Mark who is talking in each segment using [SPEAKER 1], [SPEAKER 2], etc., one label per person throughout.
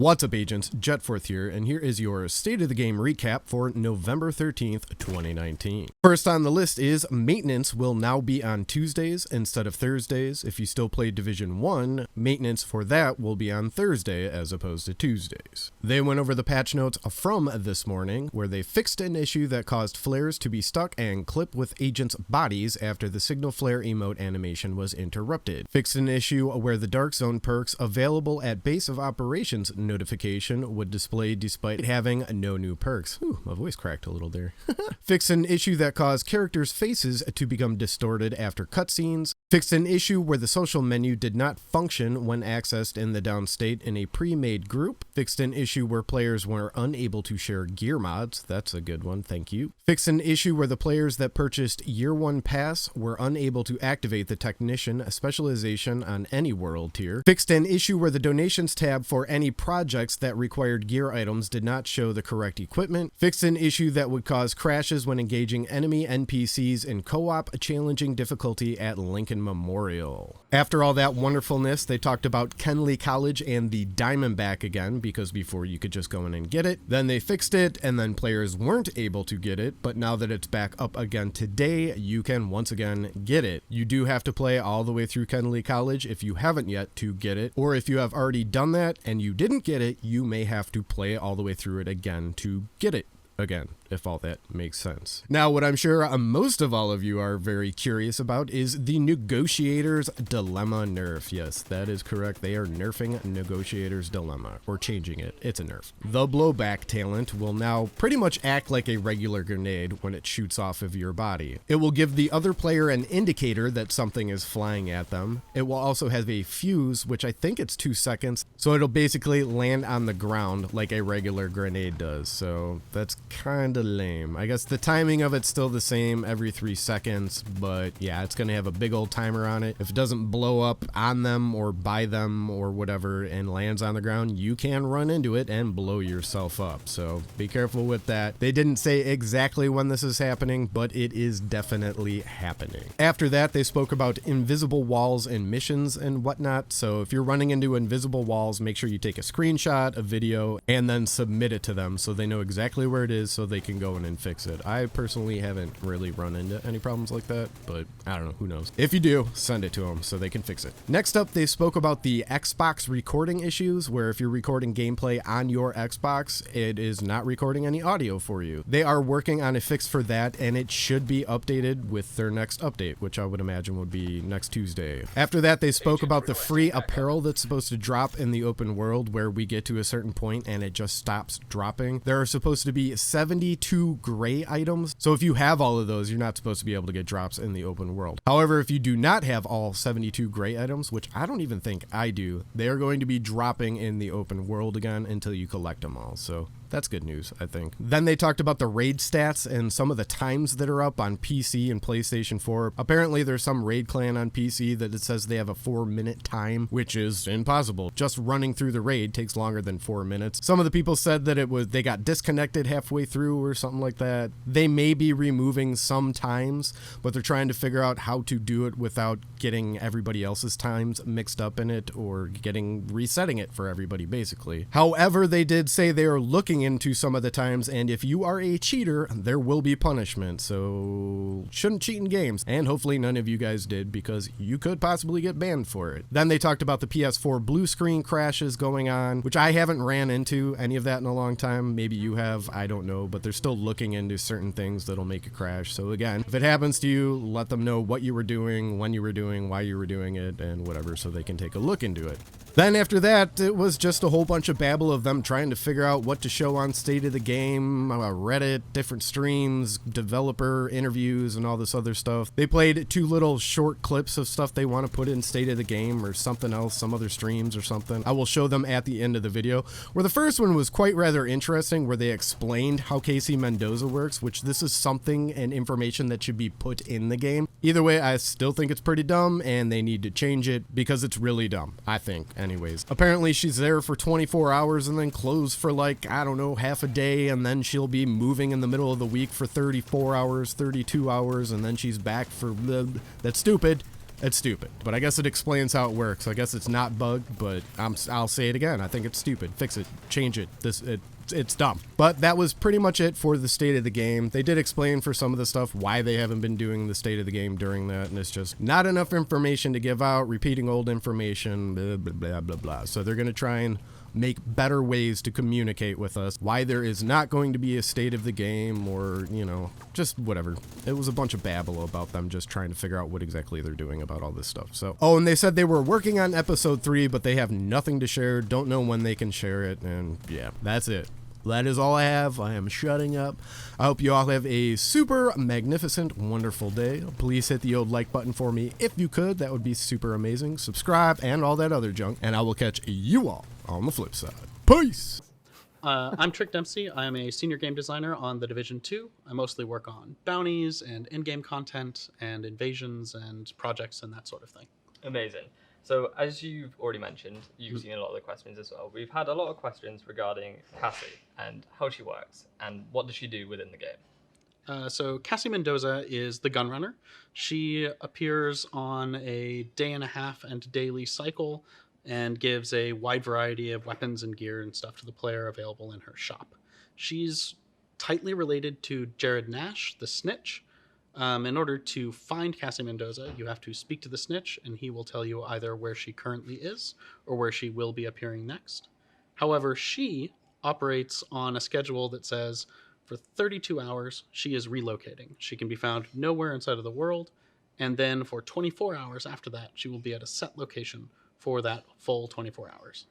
[SPEAKER 1] What's up, agents? Jetforth here, and here is your State of the Game recap for November 13th, 2019. First on the list is maintenance will now be on Tuesdays instead of Thursdays. If you still play Division 1, maintenance for that will be on Thursday as opposed to Tuesdays. They went over the patch notes from this morning, where they fixed an issue that caused flares to be stuck and clip with agents' bodies after the signal flare emote animation was interrupted. Fixed an issue where the Dark Zone perks available at base of operations notification would display despite having no new perks. Ooh, my voice cracked a little there. Fixed an issue that caused characters' faces to become distorted after cutscenes. Fixed an issue where the social menu did not function when accessed in the down state in a pre-made group. Fixed an issue where players were unable to share gear mods. That's a good one, thank you. Fixed an issue where the players that purchased Year 1 Pass were unable to activate the Technician specialization on any world tier. Fixed an issue where the donations tab for any projects that required gear items did not show the correct equipment. Fixed an issue that would cause crashes when engaging enemy NPCs in co-op, challenging difficulty at Lincoln Memorial. After all that wonderfulness, they talked about Kenley College and the Diamondback again, because before you could just go in and get it. Then they fixed it, and then players weren't able to get it, but now that it's back up again today, you can once again get it. You do have to play all the way through Kenley College if you haven't yet to get it, or if you have already done that and you didn't get it, you may have to play all the way through it again to get it again, if all that makes sense. Now, what I'm sure most of all of you are very curious about is the Negotiators Dilemma nerf. Yes, that is correct. They are nerfing Negotiators Dilemma, or changing it. It's a nerf. The blowback talent will now pretty much act like a regular grenade when it shoots off of your body. It will give the other player an indicator that something is flying at them. It will also have a fuse, which I think it's 2 seconds, so it'll basically land on the ground like a regular grenade does. So that's kind of lame. I guess the timing of it's still the same every 3 seconds, but yeah, it's gonna have a big old timer on it. If it doesn't blow up on them or by them or whatever and lands on the ground, you can run into it and blow yourself up. So be careful with that. They didn't say exactly when this is happening, but it is definitely happening. After that, they spoke about invisible walls and missions and whatnot. So if you're running into invisible walls, make sure you take a screenshot, a video, and then submit it to them so they know exactly where it is, so they can go in and fix it. I personally haven't really run into any problems like that, but I don't know, who knows. If you do, send it to them so they can fix it. Next up, they spoke about the Xbox recording issues, where if you're recording gameplay on your Xbox, it is not recording any audio for you. They are working on a fix for that, and it should be updated with their next update, which I would imagine would be next Tuesday. After that, they spoke about the free apparel that's supposed to drop in the open world, where we get to a certain point and it just stops dropping. There are supposed to be 72 gray items, so if you have all of those, you're not supposed to be able to get drops in the open world. However, if you do not have all 72 gray items, which I don't even think I do, they are going to be dropping in the open world again until you collect them all. So that's good news, I think. Then they talked about the raid stats and some of the times that are up on PC and PlayStation 4. Apparently there's some raid clan on PC that it says they have a 4-minute time, which is impossible. Just running through the raid takes longer than 4 minutes. Some of the people said that they got disconnected halfway through or something like that. They may be removing some times, but they're trying to figure out how to do it without getting everybody else's times mixed up in it or resetting it for everybody, basically. However, they did say they are looking into some of the times, and if you are a cheater, there will be punishment. So shouldn't cheat in games, and hopefully none of you guys did, because you could possibly get banned for it. Then they talked about the PS4 blue screen crashes going on, which I haven't ran into any of that in a long time. Maybe you have, I don't know, but they're still looking into certain things that'll make it crash. So again, if it happens to you, let them know what you were doing, when you were doing, why you were doing it, and whatever, so they can take a look into it. Then after that, it was just a whole bunch of babble of them trying to figure out what to show on State of the Game, Reddit, different streams, developer interviews, and all this other stuff. They played 2 little short clips of stuff they want to put in State of the Game or something else, some other streams or something. I will show them at the end of the video, where the first one was quite rather interesting, where they explained how Cassie Mendoza works, which this is something and information that should be put in the game. Either way, I still think it's pretty dumb, and they need to change it because it's really dumb, I think. Anyways, apparently she's there for 24 hours and then closed for like, I don't know, half a day, and then she'll be moving in the middle of the week for 34 hours, 32 hours, and then she's back for that's stupid. It's stupid, but I guess it explains how it works. I guess it's not bugged, but I'll say it again. I think it's stupid. Fix it. Change it. It's dumb. But that was pretty much it for the state of the game. They did explain for some of the stuff why they haven't been doing the state of the game during that, and it's just not enough information to give out, repeating old information, blah, blah, blah, blah, blah. So they're going to try and make better ways to communicate with us why there is not going to be a state of the game, or, you know, just whatever. It was a bunch of babble about them just trying to figure out what exactly they're doing about all this stuff. So, oh, and they said they were working on episode 3, but they have nothing to share, don't know when they can share it, and yeah, that's it. That is all I have. I am shutting up. I hope you all have a super magnificent, wonderful day. Please hit the old like button for me if you could. That would be super amazing. Subscribe and all that other junk, and I will catch you all on the flip side. Peace!
[SPEAKER 2] I'm Trick Dempsey. I am a senior game designer on The Division 2. I mostly work on bounties and in-game content and invasions and projects and that sort of thing.
[SPEAKER 3] Amazing. So, as you've already mentioned, you've seen a lot of the questions as well. We've had a lot of questions regarding Cassie and how she works and what does she do within the game.
[SPEAKER 2] So Cassie Mendoza is the gunrunner. She appears on a day-and-a-half and daily cycle and gives a wide variety of weapons and gear and stuff to the player available in her shop. She's tightly related to Jared Nash, the Snitch. In order to find Cassie Mendoza, you have to speak to the Snitch, and he will tell you either where she currently is or where she will be appearing next. However, she operates on a schedule that says for 32 hours, she is relocating. She can be found nowhere inside of the world, and then for 24 hours after that, she will be at a set location for that full 24 hours.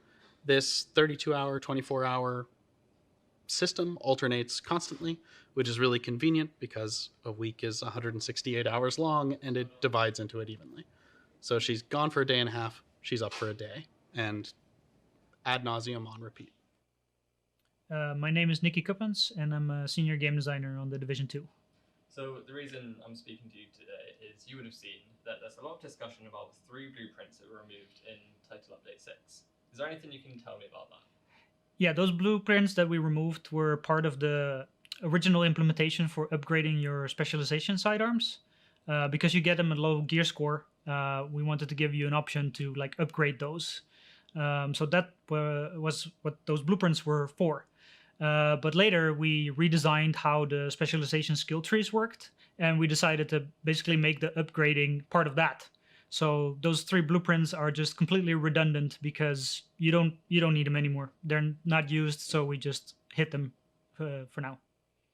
[SPEAKER 2] This 32-hour, 24-hour system alternates constantly, which is really convenient because a week is 168 hours long and it divides into it evenly. So she's gone for a day and a half, she's up for a day, and ad nauseum on repeat.
[SPEAKER 4] My name is Nikki and I'm a senior game designer on The Division 2.
[SPEAKER 3] So the reason I'm speaking to you today is you would have seen that there's a lot of discussion about the 3 blueprints that were removed in Title Update 6. Is there anything you can tell me about that?
[SPEAKER 4] Yeah, those blueprints that we removed were part of the original implementation for upgrading your specialization sidearms. Because you get them at low gear score, we wanted to give you an option to like upgrade those. So that was what those blueprints were for. But later we redesigned how the specialization skill trees worked, and we decided to basically make the upgrading part of that. So those 3 blueprints are just completely redundant because you don't need them anymore. They're not used, so we just hit them for now.